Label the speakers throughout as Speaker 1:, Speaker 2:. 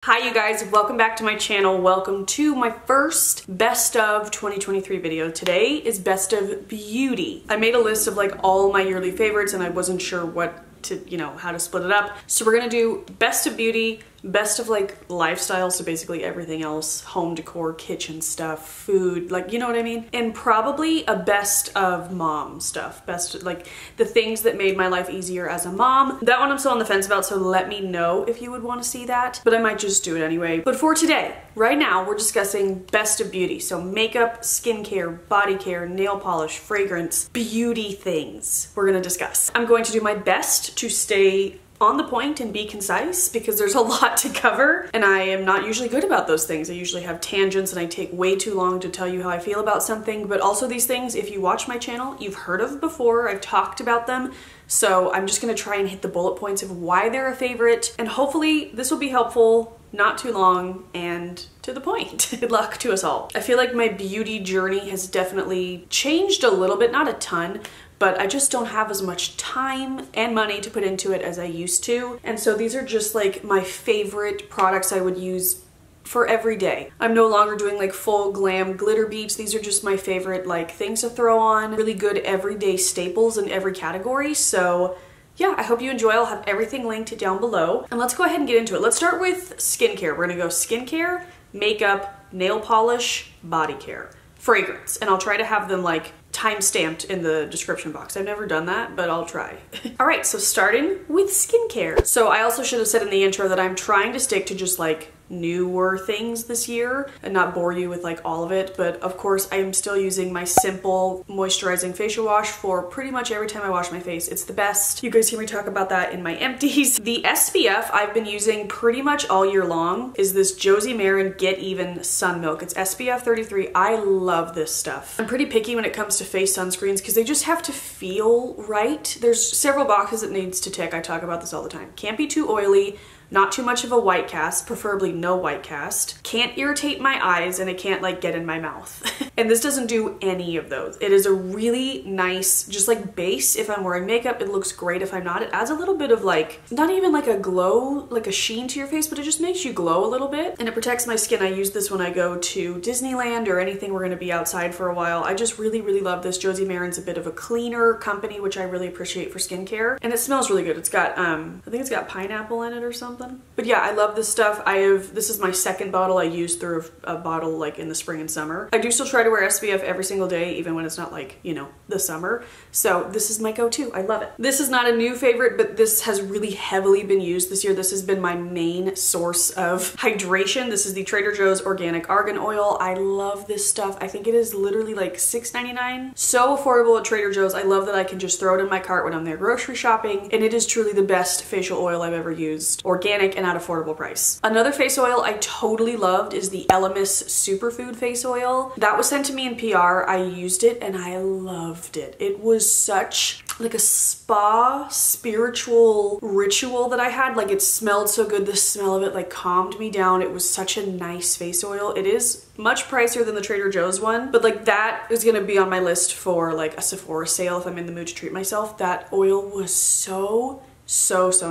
Speaker 1: Hi you guys, welcome back to my channel. Welcome to my first best of 2023 video. Today is best of beauty. I made a list of like all my yearly favorites and I wasn't sure what to, how to split it up. So we're gonna do best of beauty, best of like lifestyle, so basically everything else, home decor, kitchen stuff, food, like, you know what I mean? And probably a best of mom stuff, best like the things that made my life easier as a mom. That one I'm still on the fence about, so let me know if you would want to see that, but I might just do it anyway. But for today, right now, we're discussing best of beauty. So makeup, skincare, body care, nail polish, fragrance, beauty things we're gonna discuss. I'm going to do my best to stay on the point and be concise because there's a lot to cover and I am not usually good about those things. I usually have tangents and I take way too long to tell you how I feel about something, but also these things, if you watch my channel, you've heard of before, I've talked about them. So I'm just gonna try and hit the bullet points of why they're a favorite, and hopefully this will be helpful, not too long, and to the point. Good luck to us all. I feel like my beauty journey has definitely changed a little bit, not a ton, but I just don't have as much time and money to put into it as I used to. And so these are just like my favorite products I would use for every day. I'm no longer doing like full glam glitter beads. These are just my favorite like things to throw on, really good everyday staples in every category. So yeah, I hope you enjoy. I'll have everything linked down below. And let's go ahead and get into it. Let's start with skincare. We're gonna go skincare, makeup, nail polish, body care, fragrance. And I'll try to have them like time-stamped in the description box. I've never done that, but I'll try. All right, so starting with skincare. So I also should have said in the intro that I'm trying to stick to just like newer things this year and not bore you with like all of it, but of course I am still using my simple moisturizing facial wash for pretty much every time I wash my face. It's the best. You guys hear me talk about that in my empties. The SPF I've been using pretty much all year long is this Josie Maran Get Even Sun Milk. It's SPF 33. I love this stuff. I'm pretty picky when it comes to face sunscreens because they just have to feel right. There's several boxes it needs to tick. I talk about this all the time. Can't be too oily, not too much of a white cast, preferably no white cast. Can't irritate my eyes and it can't like get in my mouth. And this doesn't do any of those. It is a really nice, just like base. If I'm wearing makeup, it looks great. If I'm not, it adds a little bit of like, not even like a glow, like a sheen to your face, but it just makes you glow a little bit. And it protects my skin. I use this when I go to Disneyland or anything we're gonna be outside for a while. I just really, really love this. Josie Maran's a bit of a cleaner company, which I really appreciate for skincare. And it smells really good. It's got, I think it's got pineapple in it or something. But yeah, I love this stuff. This is my second bottle. I use through a bottle like in the spring and summer. I do still try to wear SPF every single day, even when it's not like, the summer. So this is my go-to. I love it. This is not a new favorite, but this has really heavily been used this year. This has been my main source of hydration. This is the Trader Joe's Organic Argan Oil. I love this stuff. I think it is literally like $6.99. So affordable at Trader Joe's. I love that I can just throw it in my cart when I'm there grocery shopping, and it is truly the best facial oil I've ever used. Organic and at affordable price. Another face oil I totally loved is the Elemis Superfood Face Oil. That was sent to me in PR. I used it and I loved it. It was such like a spa spiritual ritual that I had. Like it smelled so good. The smell of it like calmed me down. It was such a nice face oil. It is much pricier than the Trader Joe's one, but like that is gonna be on my list for like a Sephora sale if I'm in the mood to treat myself. That oil was so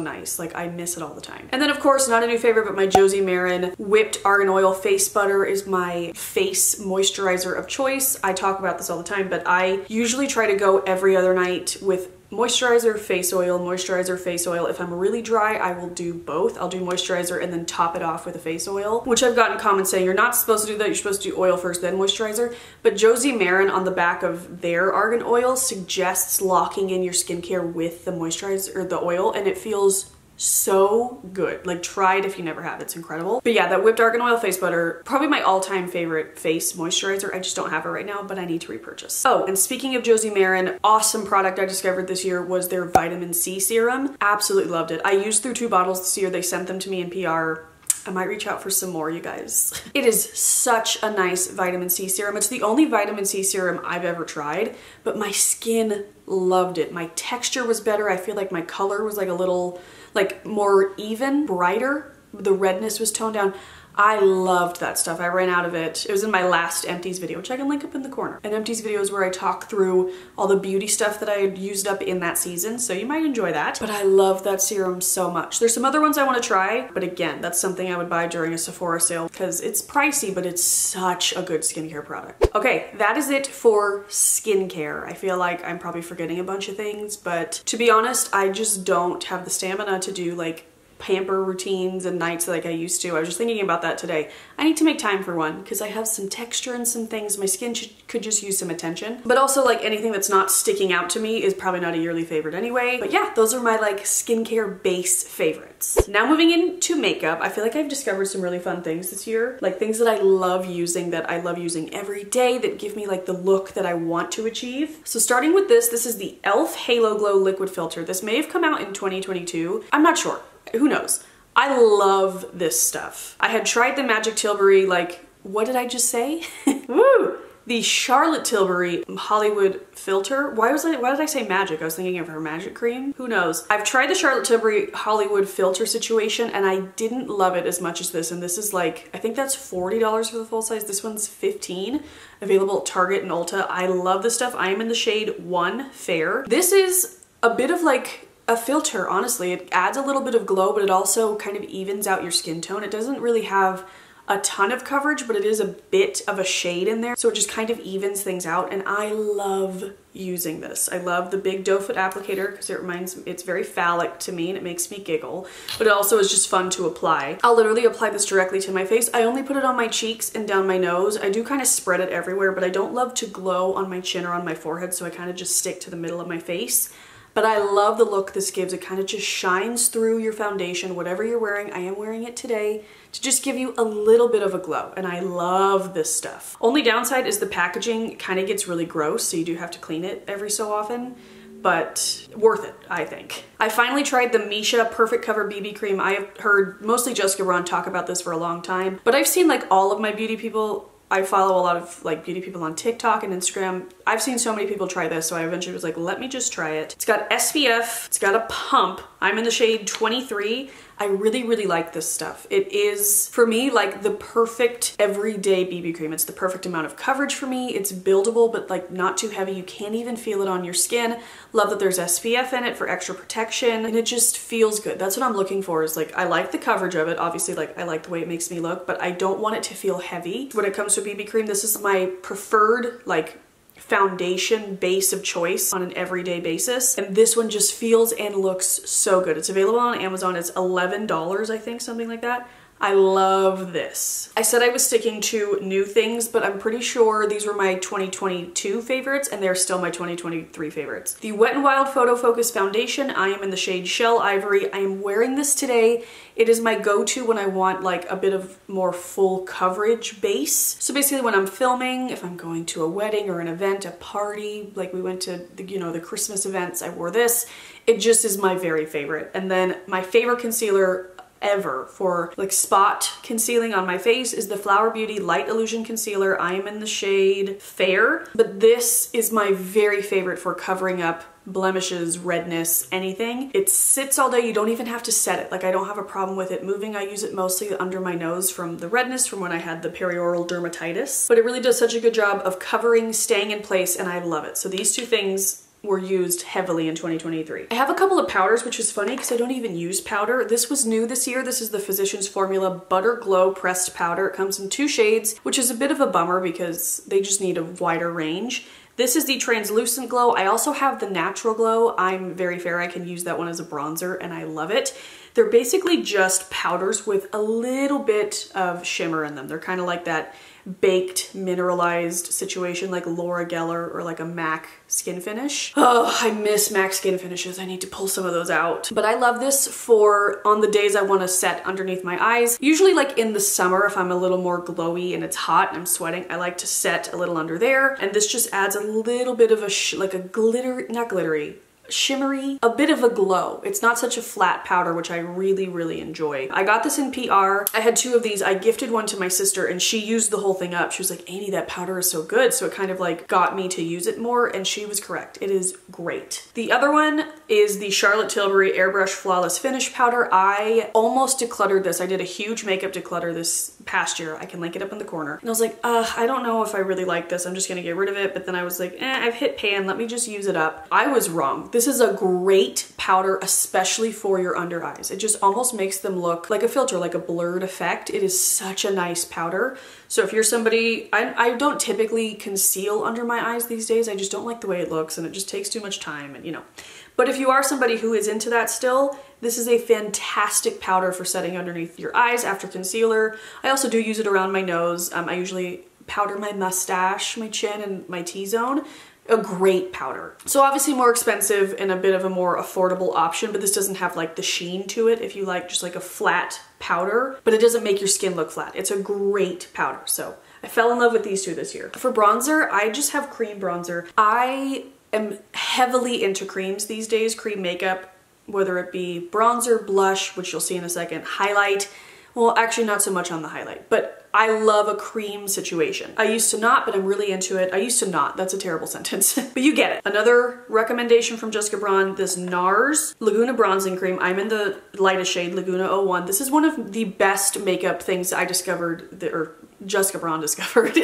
Speaker 1: nice. Like I miss it all the time. And then of course, not a new favorite, but my Josie Maran Whipped Argan Oil Face Butter is my face moisturizer of choice. I talk about this all the time, but I usually try to go every other night with moisturizer, face oil, moisturizer, face oil. If I'm really dry, I will do both. I'll do moisturizer and then top it off with a face oil, which I've gotten comments saying you're not supposed to do that. You're supposed to do oil first, then moisturizer. But Josie Maran on the back of their argan oil suggests locking in your skincare with the moisturizer or the oil, and it feels so good. Like try it if you never have. It's incredible. But yeah, that Whipped Argan Oil Face Butter, probably my all-time favorite face moisturizer. I just don't have it right now, but I need to repurchase. Oh, and speaking of Josie Maran, awesome product I discovered this year was their vitamin C serum. Absolutely loved it. I used through 2 bottles this year. They sent them to me in PR. I might reach out for some more, you guys. It is such a nice vitamin C serum. It's the only vitamin C serum I've ever tried, but my skin loved it. My texture was better. I feel like my color was like a little, like more even, brighter. The redness was toned down. I loved that stuff. I ran out of it. It was in my last empties video, which I can link up in the corner. An empties video is where I talk through all the beauty stuff that I had used up in that season, so you might enjoy that. But I love that serum so much. There's some other ones I want to try, but again, that's something I would buy during a Sephora sale because it's pricey, but it's such a good skincare product. Okay, that is it for skincare. I feel like I'm probably forgetting a bunch of things, but to be honest, I just don't have the stamina to do like pamper routines and nights like I used to. I was just thinking about that today. I need to make time for one because I have some texture and some things. My skin could just use some attention. But also like anything that's not sticking out to me is probably not a yearly favorite anyway. But yeah, those are my like skincare base favorites. Now moving into makeup, I feel like I've discovered some really fun things this year. Like things that I love using every day that give me like the look that I want to achieve. So starting with this is the e.l.f. Halo Glow Liquid Filter. This may have come out in 2022. I'm not sure. Who knows? I love this stuff. I had tried the Magic Tilbury, like, what did I just say? Woo! The Charlotte Tilbury Hollywood filter. Why did I say magic? I was thinking of her magic cream. Who knows? I've tried the Charlotte Tilbury Hollywood filter situation and I didn't love it as much as this. And this is like, I think that's $40 for the full size. This one's $15. Available at Target and Ulta. I love this stuff. I am in the shade 1 Fair. This is a bit of like a filter, honestly. It adds a little bit of glow, but it also kind of evens out your skin tone. It doesn't really have a ton of coverage, but it is a bit of a shade in there. So it just kind of evens things out. And I love using this. I love the big doe foot applicator because it's very phallic to me and it makes me giggle, but it also is just fun to apply. I'll literally apply this directly to my face. I only put it on my cheeks and down my nose. I do kind of spread it everywhere, but I don't love to glow on my chin or on my forehead. So I kind of just stick to the middle of my face. But I love the look this gives. It kind of just shines through your foundation, whatever you're wearing. I am wearing it today to just give you a little bit of a glow. And I love this stuff. Only downside is the packaging kind of gets really gross, so you do have to clean it every so often. But worth it, I think. I finally tried the Misha Perfect Cover BB Cream. I have heard mostly Jessica Braun talk about this for a long time. But I've seen like all of my beauty people. I follow a lot of like beauty people on TikTok and Instagram. I've seen so many people try this, so I eventually was like, let me just try it. It's got SPF, it's got a pump. I'm in the shade 23. I really, really like this stuff. It is, for me, like the perfect everyday BB cream. It's the perfect amount of coverage for me. It's buildable, but like not too heavy. You can't even feel it on your skin. Love that there's SPF in it for extra protection, and it just feels good. That's what I'm looking for, is like, I like the coverage of it. Obviously, like I like the way it makes me look, but I don't want it to feel heavy. When it comes to BB cream, this is my preferred, like, foundation base of choice on an everyday basis, and this one just feels and looks so good. It's available on Amazon. It's $11, I think, something like that. I love this. I said I was sticking to new things, but I'm pretty sure these were my 2022 favorites and they're still my 2023 favorites. The Wet n Wild Photo Focus Foundation. I am in the shade Shell Ivory. I am wearing this today. It is my go-to when I want like a bit of more full coverage base. So basically when I'm filming, if I'm going to a wedding or an event, a party, like we went to the, the Christmas events, I wore this. It just is my very favorite. And then my favorite concealer ever for like spot concealing on my face is the Flower Beauty Light Illusion Concealer. I am in the shade Fair, but this is my very favorite for covering up blemishes, redness, anything. It sits all day. You don't even have to set it. Like, I don't have a problem with it moving. I use it mostly under my nose from the redness from when I had the perioral dermatitis, but it really does such a good job of covering, staying in place, and I love it. So these two things were used heavily in 2023. I have a couple of powders, which is funny because I don't even use powder. This was new this year. This is the Physicians Formula Butter Glow Pressed Powder. It comes in 2 shades, which is a bit of a bummer because they just need a wider range. This is the Translucent Glow. I also have the Natural Glow. I'm very fair. I can use that one as a bronzer and I love it. They're basically just powders with a little bit of shimmer in them. They're kind of like that baked mineralized situation like Laura Geller or like a MAC skin finish. Oh, I miss MAC skin finishes. I need to pull some of those out. But I love this for on the days I want to set underneath my eyes. Usually like in the summer, if I'm a little more glowy and it's hot and I'm sweating, I like to set a little under there. And this just adds a little bit of a like a glitter, not glittery, shimmery, a bit of a glow. It's not such a flat powder, which I really, really enjoy. I got this in PR. I had 2 of these. I gifted one to my sister and she used the whole thing up. She was like, Annie, that powder is so good. So it kind of like got me to use it more, and she was correct. It is great. The other one is the Charlotte Tilbury Airbrush Flawless Finish Powder. I almost decluttered this. I did a huge makeup declutter this past year. I can link it up in the corner. And I was like, I don't know if I really like this. I'm just gonna get rid of it. But then I was like, I've hit pan. Let me just use it up. I was wrong. This is a great powder, especially for your under eyes. It just almost makes them look like a filter, like a blurred effect. It is such a nice powder. So if you're somebody, I don't typically conceal under my eyes these days. I just don't like the way it looks and it just takes too much time, and you know. But if you are somebody who is into that still, this is a fantastic powder for setting underneath your eyes after concealer. I also do use it around my nose. I usually powder my mustache, my chin, and my T-zone. A great powder. So obviously more expensive and a bit of a more affordable option, but this doesn't have like the sheen to it if you like just like a flat powder, but it doesn't make your skin look flat. It's a great powder. So I fell in love with these 2 this year. For bronzer, I just have cream bronzer. I am heavily into creams these days, cream makeup, whether it be bronzer, blush, which you'll see in a second, highlight. Well, actually not so much on the highlight, but I love a cream situation. I used to not, but I'm really into it. I used to not, that's a terrible sentence, but you get it. Another recommendation from Jessica Braun, this NARS Laguna Bronzing Cream. I'm in the lightest shade, Laguna 01. This is one of the best makeup things I discovered, or Jessica Braun discovered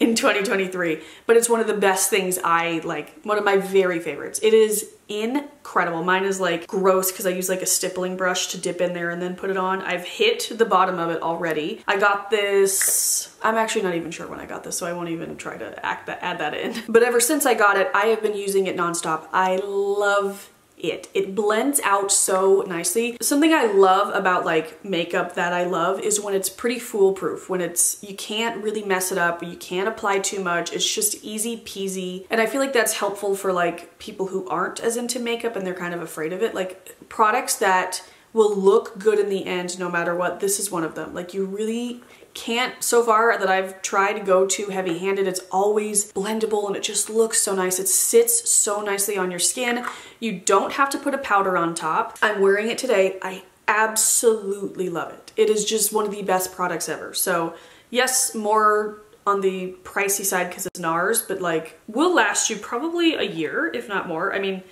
Speaker 1: in 2023, but it's one of the best things I like, one of my very favorites. It is incredible. Mine is like gross because I use like a stippling brush to dip in there and then put it on. I've hit the bottom of it already. I got this, I'm actually not even sure when I got this, so I won't even try to add that in. But ever since I got it, I have been using it nonstop. I love it. It blends out so nicely. Something I love about like makeup that I love is when it's pretty foolproof, when it's, you can't really mess it up, you can't apply too much, it's just easy peasy. And I feel like that's helpful for like people who aren't as into makeup and they're kind of afraid of it. Like products that will look good in the end no matter what, this is one of them. Like you really can't, so far that I've tried to go too heavy-handed, it's always blendable and it just looks so nice. It sits so nicely on your skin. You don't have to put a powder on top. I'm wearing it today. I absolutely love it. It is just one of the best products ever. So yes, more on the pricey side because it's NARS, but like will last you probably a year, if not more. I mean,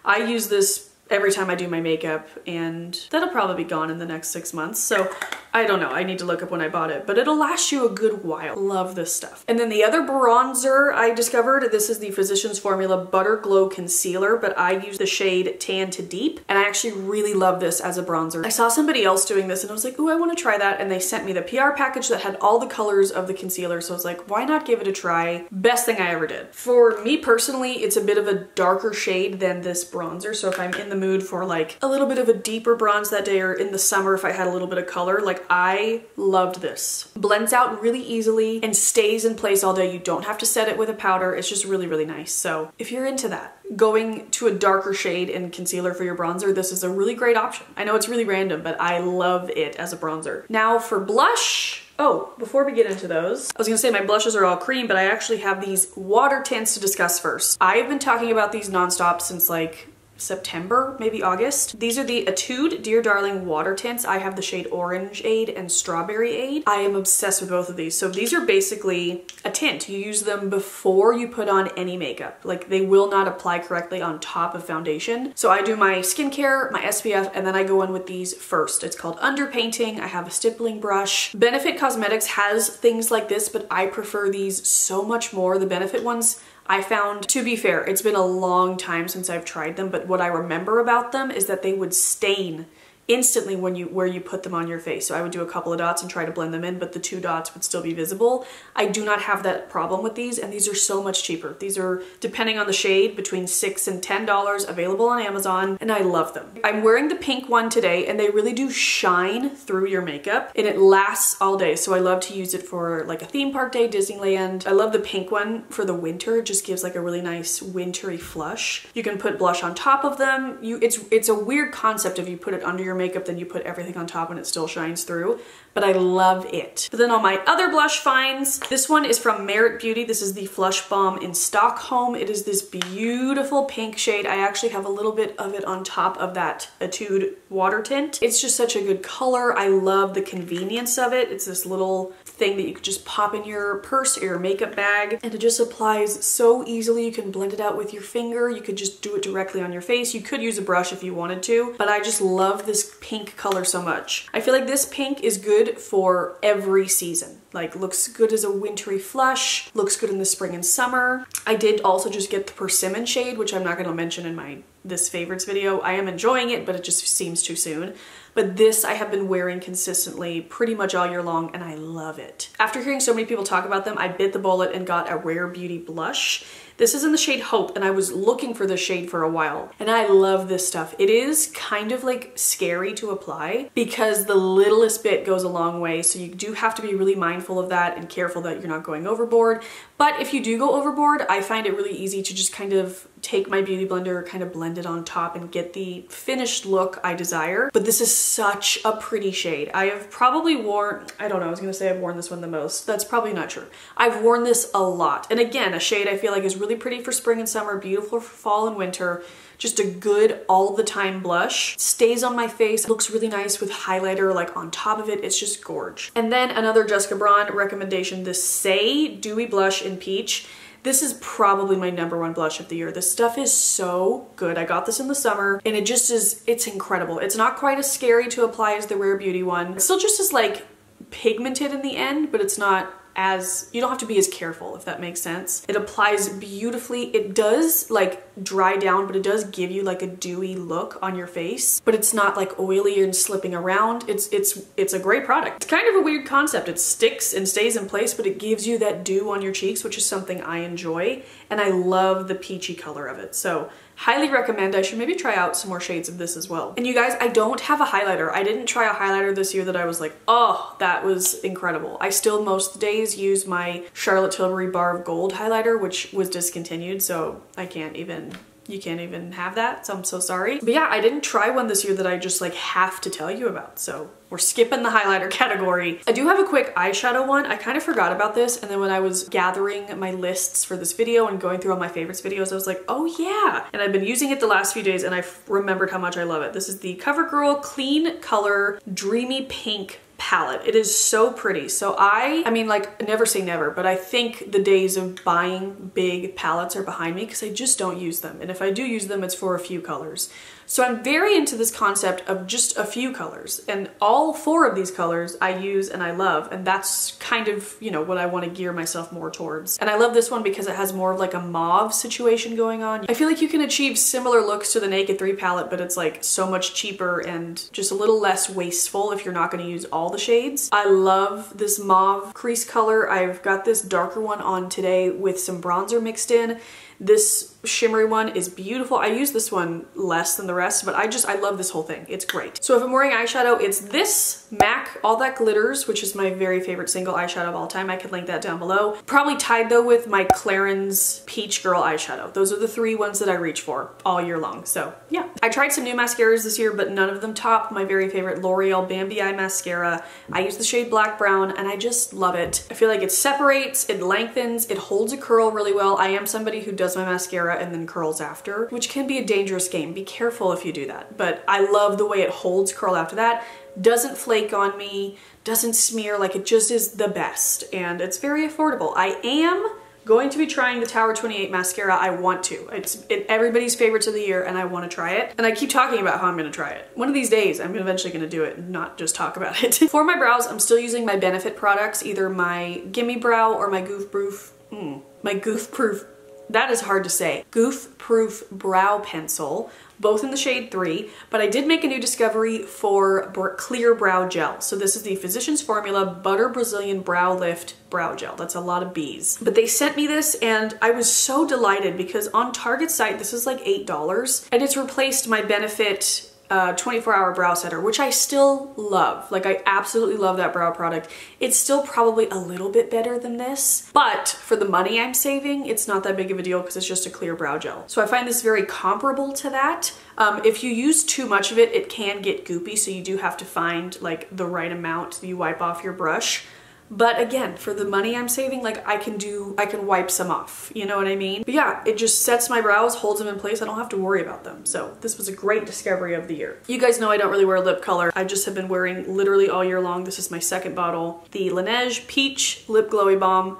Speaker 1: I use this every time I do my makeup and that'll probably be gone in the next 6 months. So I don't know, I need to look up when I bought it, but it'll last you a good while. Love this stuff. And then the other bronzer I discovered, this is the Physicians Formula Butter Glow Concealer, but I use the shade Tan to Deep, and I actually really love this as a bronzer. I saw somebody else doing this and I was like, ooh, I want to try that, and they sent me the PR package that had all the colors of the concealer, so I was like, why not give it a try? Best thing I ever did. For me personally, it's a bit of a darker shade than this bronzer, so if I'm in the mood for like a little bit of a deeper bronze that day, or in the summer if I had a little bit of color, like I loved this. Blends out really easily and stays in place all day. You don't have to set it with a powder. It's just really, really nice. So if you're into that, going to a darker shade in concealer for your bronzer, this is a really great option. I know it's really random, but I love it as a bronzer. Now for blush, oh, before we get into those, I was gonna say my blushes are all cream, but I actually have these water tints to discuss first. I've been talking about these nonstop since like September, maybe August. These are the Etude Dear Darling water tints. I have the shade Orangeade and Strawberryade. I am obsessed with both of these. So these are basically a tint. You use them before you put on any makeup. Like they will not apply correctly on top of foundation. So I do my skincare, my SPF, and then I go in with these first. It's called underpainting. I have a stippling brush. Benefit Cosmetics has things like this, but I prefer these so much more. The Benefit ones, I found, to be fair, it's been a long time since I've tried them, but what I remember about them is that they would stain instantly when where you put them on your face. So I would do a couple of dots and try to blend them in, but the 2 dots would still be visible. I do not have that problem with these, and these are so much cheaper. These are, depending on the shade, between $6 and $10, available on Amazon, and I love them. I'm wearing the pink one today, and they really do shine through your makeup, and it lasts all day. So I love to use it for like a theme park day, Disneyland. I love the pink one for the winter. It just gives like a really nice wintry flush. You can put blush on top of them. It's a weird concept if you put it under your makeup, then you put everything on top and it still shines through. but I love it. But then on my other blush finds, this one is from Merit Beauty. This is the Flush Bomb in Stockholm. It is this beautiful pink shade. I actually have a little bit of it on top of that Etude water tint. It's just such a good color. I love the convenience of it. It's this little thing that you could just pop in your purse or your makeup bag, and it just applies so easily. You can blend it out with your finger. You could just do it directly on your face. You could use a brush if you wanted to, but I just love this pink color so much. I feel like this pink is good for every season. Like, looks good as a wintry flush, looks good in the spring and summer. I did also just get the Persimmon shade, which I'm not going to mention in this favorites video. I am enjoying it, but it just seems too soon. But this I have been wearing consistently pretty much all year long, and I love it. After hearing so many people talk about them, I bit the bullet and got a Rare Beauty blush. This is in the shade Hope, and I was looking for this shade for a while, and I love this stuff. It is kind of like scary to apply because the littlest bit goes a long way, so you do have to be really mindful of that and careful that you're not going overboard. But if you do go overboard, I find it really easy to just kind of take my beauty blender, kind of blend it on top and get the finished look I desire. But this is such a pretty shade. I have probably worn, I don't know, I was gonna say I've worn this one the most. That's probably not true. I've worn this a lot. And again, a shade I feel like is really pretty for spring and summer, beautiful for fall and winter. Just a good all the time blush. Stays on my face, looks really nice with highlighter like on top of it. It's just gorge. And then another Jessica Braun recommendation, the Say Dewy Blush in Peach. This is probably my #1 blush of the year. This stuff is so good. I got this in the summer and it just is, it's incredible. It's not quite as scary to apply as the Rare Beauty one. It's still just as like pigmented in the end, but it's not as, you don't have to be as careful, if that makes sense. It applies beautifully. It does like dry down, but it does give you like a dewy look on your face, but it's not like oily and slipping around. It's a great product. It's kind of a weird concept. It sticks and stays in place, but it gives you that dew on your cheeks, which is something I enjoy, and I love the peachy color of it. So highly recommend. I should maybe try out some more shades of this as well. And you guys, I don't have a highlighter. I didn't try a highlighter this year that I was like, oh, that was incredible. I still most days use my Charlotte Tilbury Bar of Gold highlighter, which was discontinued, so you can't even have that, so I'm so sorry. But yeah, I didn't try one this year that I just like have to tell you about, so we're skipping the highlighter category. I do have a quick eyeshadow one. I kind of forgot about this, and then when I was gathering my lists for this video and going through all my favorites videos, I was like, oh yeah! And I've been using it the last few days, and I remembered how much I love it. This is the CoverGirl Clean Color Dreamy Pink palette. It is so pretty. So I mean, like, never say never, but I think the days of buying big palettes are behind me because I just don't use them. And if I do use them, it's for a few colors. So I'm very into this concept of just a few colors, and all 4 of these colors I use and I love, and that's kind of, you know, what I want to gear myself more towards. And I love this one because it has more of like a mauve situation going on. I feel like you can achieve similar looks to the Naked 3 palette, but it's like so much cheaper and just a little less wasteful if you're not going to use all the shades. I love this mauve crease color. I've got this darker one on today with some bronzer mixed in. This shimmery one is beautiful. I use this one less than the rest, but I love this whole thing. It's great. So if I'm wearing eyeshadow, it's this MAC All That Glitters, which is my very favorite single eyeshadow of all time. I could link that down below. Probably tied though with my Clarins Peach Girl eyeshadow. Those are the 3 ones that I reach for all year long. So yeah. I tried some new mascaras this year, but none of them top my very favorite L'Oreal Bambi Eye Mascara. I use the shade Black Brown and I just love it. I feel like it separates, it lengthens, it holds a curl really well. I am somebody who does my mascara and then curls after, which can be a dangerous game. Be careful if you do that. But I love the way it holds curl after that. Doesn't flake on me, doesn't smear, like it just is the best. And it's very affordable. I am going to be trying the Tower 28 mascara. I want to. It's everybody's favorites of the year and I want to try it. And I keep talking about how I'm going to try it. One of these days I'm eventually going to do it and not just talk about it. For my brows, I'm still using my Benefit products, either my Gimme Brow or my Goof Proof, that is hard to say. Goof Proof Brow Pencil, both in the shade 3, but I did make a new discovery for Clear Brow Gel. So this is the Physicians Formula Butter Brazilian Brow Lift Brow Gel. That's a lot of B's. But they sent me this and I was so delighted because on Target's site, this is like $8 and it's replaced my Benefit a 24-hour brow setter, which I still love. Like, I absolutely love that brow product. It's still probably a little bit better than this, but for the money I'm saving, it's not that big of a deal because it's just a clear brow gel. So I find this very comparable to that. If you use too much of it, it can get goopy, so you do have to find like the right amount that you wipe off your brush. But again, for the money I'm saving, like I can wipe some off, you know what I mean? But yeah, it just sets my brows, holds them in place. I don't have to worry about them. So this was a great discovery of the year. You guys know I don't really wear lip color. I just have been wearing literally all year long. This is my second bottle. The Laneige Peach Lip Glowy Balm.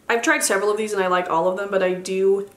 Speaker 1: I've tried several of these and I like all of them, but I do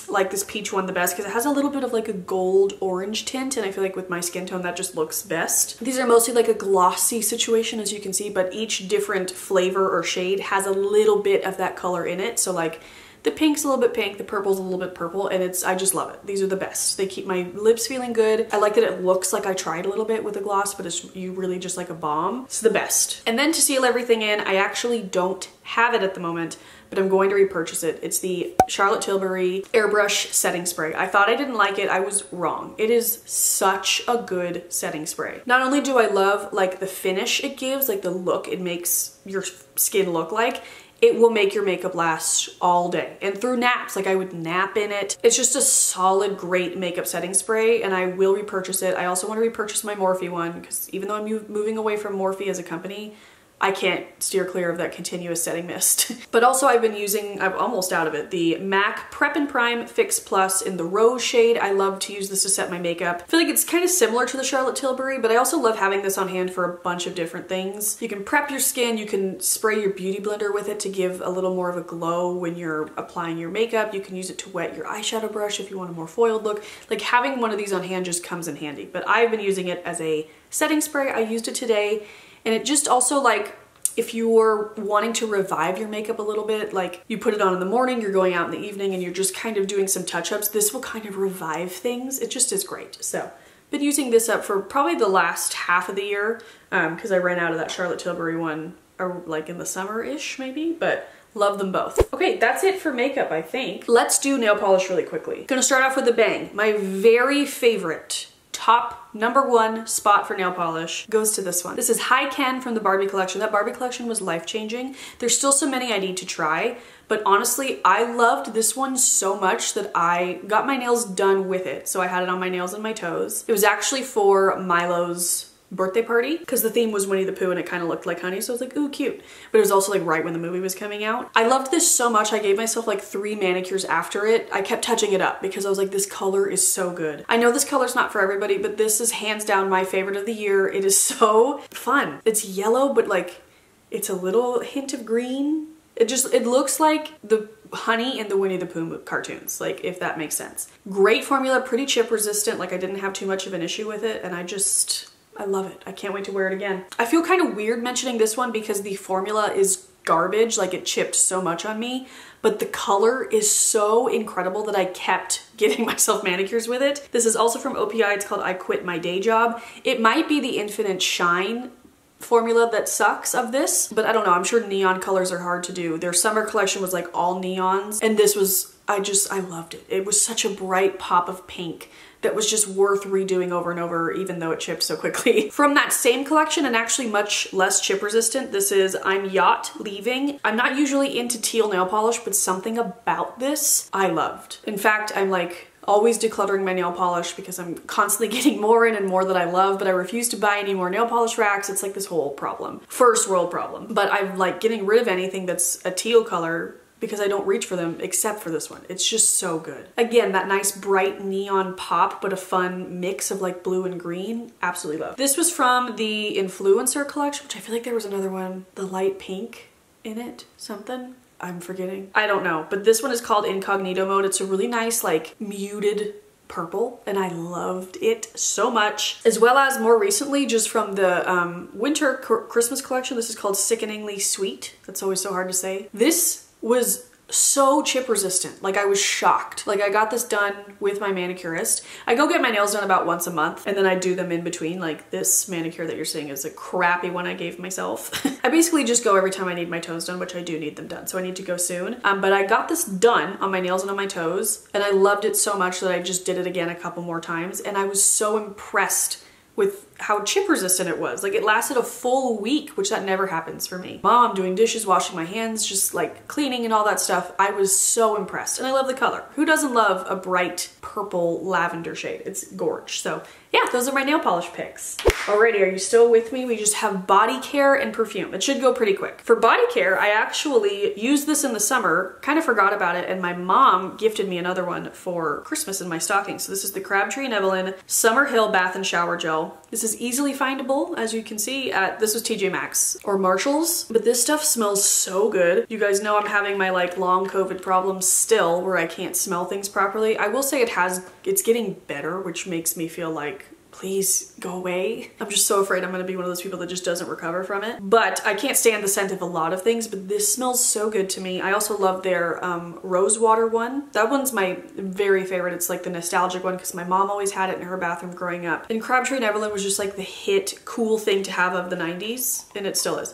Speaker 1: like this peach one the best because it has a little bit of like a gold orange tint, and I feel like with my skin tone that just looks best. These are mostly like a glossy situation, as you can see, but each different flavor or shade has a little bit of that color in it. So like the pink's a little bit pink, the purple's a little bit purple, and I just love it. These are the best. They keep my lips feeling good. I like that it looks like I tried a little bit with a gloss, but it's really just like a balm. It's the best. And then to seal everything in, I actually don't have it at the moment, but I'm going to repurchase it. It's the Charlotte Tilbury Airbrush Setting Spray. I thought I didn't like it. I was wrong. It is such a good setting spray. Not only do I love like the finish it gives, like the look it makes your skin look like, it will make your makeup last all day and through naps. Like I would nap in it. It's just a solid, great makeup setting spray, and I will repurchase it. I also want to repurchase my Morphe one because even though I'm moving away from Morphe as a company, I can't steer clear of that continuous setting mist. But also I've been using, I'm almost out of it, the MAC Prep and Prime Fix Plus in the Rose shade. I love to use this to set my makeup. I feel like it's kind of similar to the Charlotte Tilbury, but I also love having this on hand for a bunch of different things. You can prep your skin, you can spray your beauty blender with it to give a little more of a glow when you're applying your makeup. You can use it to wet your eyeshadow brush if you want a more foiled look. Like having one of these on hand just comes in handy, but I've been using it as a setting spray. I used it today. And it just also, like, if you're wanting to revive your makeup a little bit, like you put it on in the morning, you're going out in the evening, and you're just kind of doing some touch-ups, this will kind of revive things. It just is great. So, been using this up for probably the last half of the year because I ran out of that Charlotte Tilbury one like in the summer-ish maybe, but love them both. Okay, that's it for makeup, I think. Let's do nail polish really quickly. Gonna start off with a bang. My very favorite top #1 spot for nail polish goes to this one. This is High Ken from the Barbie collection. That Barbie collection was life-changing. There's still so many I need to try, but honestly, I loved this one so much that I got my nails done with it. So I had it on my nails and my toes. It was actually for Milo's birthday party because the theme was Winnie the Pooh and it kind of looked like honey, so I was like, ooh, cute. But it was also like right when the movie was coming out. I loved this so much, I gave myself like 3 manicures after it. I kept touching it up because I was like, this color is so good. I know this color's not for everybody, but this is hands down my favorite of the year. It is so fun. It's yellow, but like it's a little hint of green. It looks like the honey in the Winnie the Pooh cartoons, like if that makes sense. Great formula, pretty chip resistant. Like I didn't have too much of an issue with it, and I love it. I can't wait to wear it again. I feel kind of weird mentioning this one because the formula is garbage, like it chipped so much on me, but the color is so incredible that I kept giving myself manicures with it. This is also from OPI. It's called I Quit My Day Job. It might be the Infinite Shine formula that sucks of this, but I don't know. I'm sure neon colors are hard to do. Their summer collection was like all neons, and this was, I loved it. It was such a bright pop of pink that was just worth redoing over and over, even though it chipped so quickly. From that same collection, and actually much less chip resistant, this is I'm Yacht Leaving. I'm not usually into teal nail polish, but something about this I loved. In fact, I'm like always decluttering my nail polish because I'm constantly getting more in and more that I love, but I refuse to buy any more nail polish racks. It's like this whole problem. First world problem. But I'm like getting rid of anything that's a teal color because I don't reach for them except for this one. It's just so good. Again, that nice bright neon pop, but a fun mix of like blue and green. Absolutely love. This was from the Influencer collection, which I feel like there was another one, the light pink in it, something. I'm forgetting. I don't know, but this one is called Incognito Mode. It's a really nice like muted purple, and I loved it so much. As well as more recently, just from the Winter Christmas collection, this is called Sickeningly Sweet. That's always so hard to say. This was so chip resistant. Like I was shocked. Like I got this done with my manicurist. I go get my nails done about once a month and then I do them in between. Like this manicure that you're seeing is a crappy one I gave myself. I basically just go every time I need my toes done, which I do need them done. So I need to go soon. But I got this done on my nails and on my toes and I loved it so much that I just did it again a couple more times. And I was so impressed with how chip resistant it was. Like it lasted a full week, which that never happens for me. Mom doing dishes, washing my hands, just like cleaning and all that stuff. I was so impressed and I love the color. Who doesn't love a bright purple lavender shade? It's gorge. So yeah, those are my nail polish picks. Alrighty, are you still with me? We just have body care and perfume. It should go pretty quick. For body care, I actually used this in the summer, kind of forgot about it, and my mom gifted me another one for Christmas in my stocking. So this is the Crabtree & Evelyn Summer Hill Bath and Shower Gel. This is easily findable, as you can see, this was TJ Maxx or Marshall's, but this stuff smells so good. You guys know I'm having my like long COVID problems still where I can't smell things properly. I will say it's getting better, which makes me feel like, please go away. I'm just so afraid I'm gonna be one of those people that just doesn't recover from it. But I can't stand the scent of a lot of things, but this smells so good to me. I also love their rose water one. That one's my very favorite. It's like the nostalgic one because my mom always had it in her bathroom growing up. And Crabtree & Evelyn was just like the hit cool thing to have of the 90s, and it still is.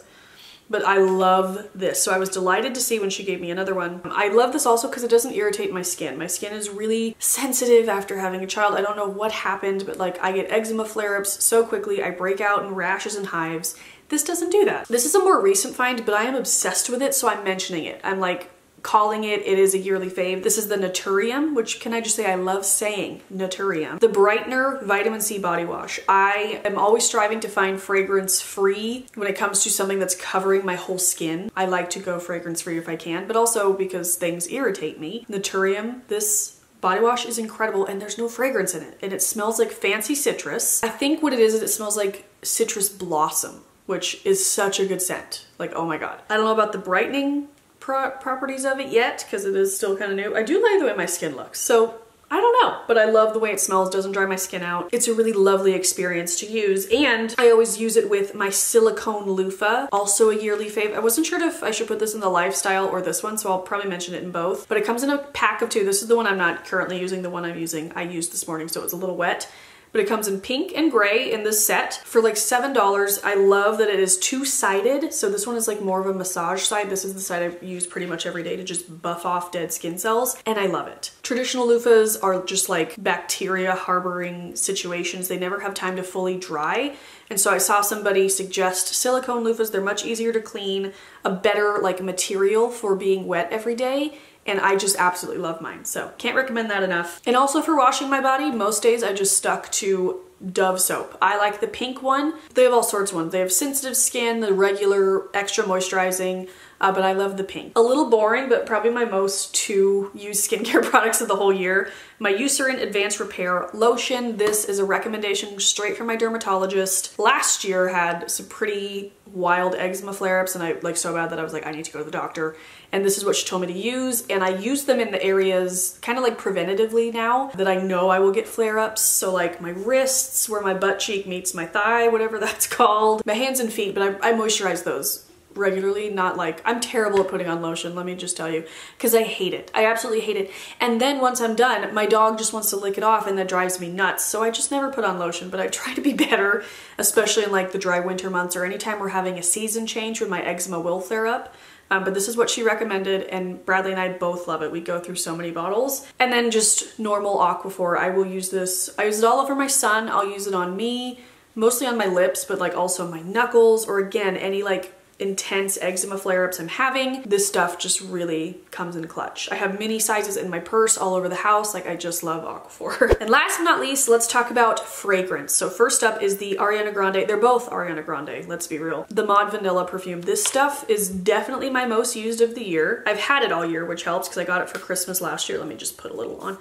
Speaker 1: But I love this. So I was delighted to see when she gave me another one. I love this also because it doesn't irritate my skin. My skin is really sensitive after having a child. I don't know what happened, but like I get eczema flare-ups so quickly. I break out in rashes and hives. This doesn't do that. This is a more recent find, but I am obsessed with it, so I'm mentioning it. I'm like calling it is a yearly fave. This is the Naturium, which can I just say I love saying Naturium. The Brightener Vitamin C Body Wash. I am always striving to find fragrance free when it comes to something that's covering my whole skin. I like to go fragrance free if I can, but also because things irritate me. Naturium, this body wash is incredible and there's no fragrance in it. And it smells like fancy citrus. I think what it is it smells like citrus blossom, which is such a good scent. Like, oh my God. I don't know about the brightening properties of it yet because it is still kind of new. I do like the way my skin looks, so I don't know, but I love the way it smells. Doesn't dry my skin out. It's a really lovely experience to use, and I always use it with my silicone loofah, also a yearly fave. I wasn't sure if I should put this in the lifestyle or this one, so I'll probably mention it in both, but it comes in a pack of 2. This is the one I'm not currently using. The one I used this morning, so it was a little wet. But it comes in pink and gray in this set for like $7. I love that it is 2-sided. So this one is like more of a massage side. This is the side I use pretty much every day to just buff off dead skin cells. And I love it. Traditional loofahs are just like bacteria harboring situations. They never have time to fully dry. And so I saw somebody suggest silicone loofahs. They're much easier to clean, a better like material for being wet every day. And I just absolutely love mine. So can't recommend that enough. And also for washing my body, most days I just stuck to Dove soap. I like the pink one. They have all sorts of ones. They have sensitive skin, the regular extra moisturizing, but I love the pink. A little boring, but probably my most to use skincare products of the whole year. My Eucerin Advanced Repair Lotion. This is a recommendation straight from my dermatologist. Last year had some pretty wild eczema flare-ups and I like so bad that I was like, I need to go to the doctor. And this is what she told me to use. And I use them in the areas kind of like preventatively now that I know I will get flare-ups. So like my wrists, where my butt cheek meets my thigh, whatever that's called. My hands and feet, but I moisturize those regularly, not like, I'm terrible at putting on lotion, let me just tell you, because I hate it. I absolutely hate it. And then once I'm done, my dog just wants to lick it off and that drives me nuts. So I just never put on lotion, but I try to be better, especially in like the dry winter months or anytime we're having a season change when my eczema will flare up. But this is what she recommended and Bradley and I both love it. We go through so many bottles. And then just normal Aquaphor. I will use this. I use it all over my son. I'll use it on me, mostly on my lips, but like also my knuckles or again, any like intense eczema flare-ups I'm having. This stuff just really comes in clutch. I have mini sizes in my purse all over the house. Like I just love Aquaphor. And last but not least, let's talk about fragrance. So first up is the Ariana Grande. They're both Ariana Grande, let's be real. The Mod Vanilla perfume. This stuff is definitely my most used of the year. I've had it all year, which helps because I got it for Christmas last year. Let me just put a little on.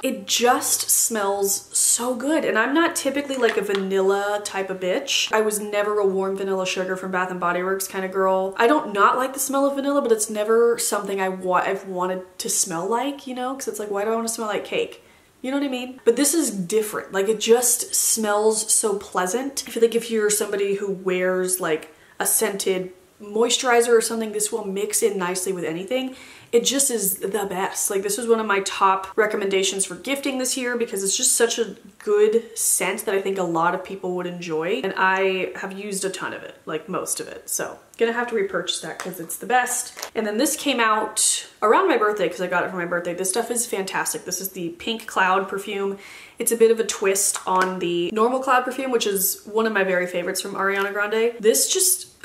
Speaker 1: It just smells so good. And I'm not typically like a vanilla type of bitch. I was never a warm vanilla sugar from Bath & Body Works kind of girl. I don't not like the smell of vanilla, but it's never something I've wanted to smell like, you know? Because it's like, why do I want to smell like cake? You know what I mean? But this is different. Like it just smells so pleasant. I feel like if you're somebody who wears like a scented moisturizer or something, this will mix in nicely with anything. It just is the best. Like, this was one of my top recommendations for gifting this year because it's just such a good scent that I think a lot of people would enjoy. And I have used a ton of it, like most of it. So gonna have to repurchase that because it's the best. And then this came out around my birthday because I got it for my birthday. This stuff is fantastic. This is the Pink Cloud perfume. It's a bit of a twist on the normal Cloud perfume, which is one of my very favorites from Ariana Grande. This just,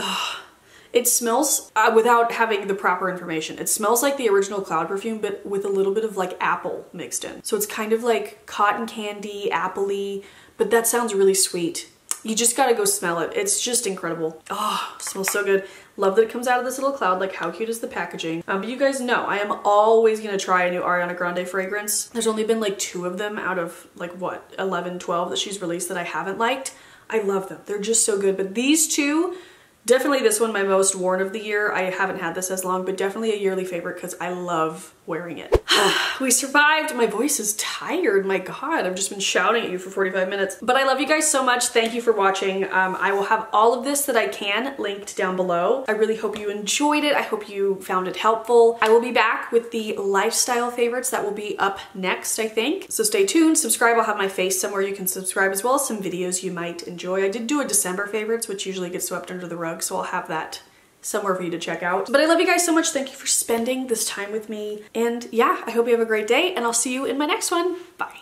Speaker 1: it smells, without having the proper information, it smells like the original Cloud perfume, but with a little bit of like apple mixed in. So it's kind of like cotton candy, apple-y, but that sounds really sweet. You just gotta go smell it. It's just incredible. Oh, smells so good. Love that it comes out of this little cloud. Like, how cute is the packaging? But you guys know I am always gonna try a new Ariana Grande fragrance. There's only been like 2 of them out of like what, 11, 12 that she's released that I haven't liked. I love them. They're just so good. But these two, definitely this one, my most worn of the year. I haven't had this as long, but definitely a yearly favorite because I love wearing it. We survived. My voice is tired. My God, I've just been shouting at you for 45 minutes. But I love you guys so much. Thank you for watching. I will have all of this that I can linked down below. I really hope you enjoyed it. I hope you found it helpful. I will be back with the lifestyle favorites that will be up next, I think. So stay tuned, subscribe. I'll have my face somewhere you can subscribe, as well as some videos you might enjoy. I did do a December favorites, which usually gets swept under the rug, so I'll have that somewhere for you to check out. But I love you guys so much. Thank you for spending this time with me. And yeah, I hope you have a great day, and I'll see you in my next one. Bye.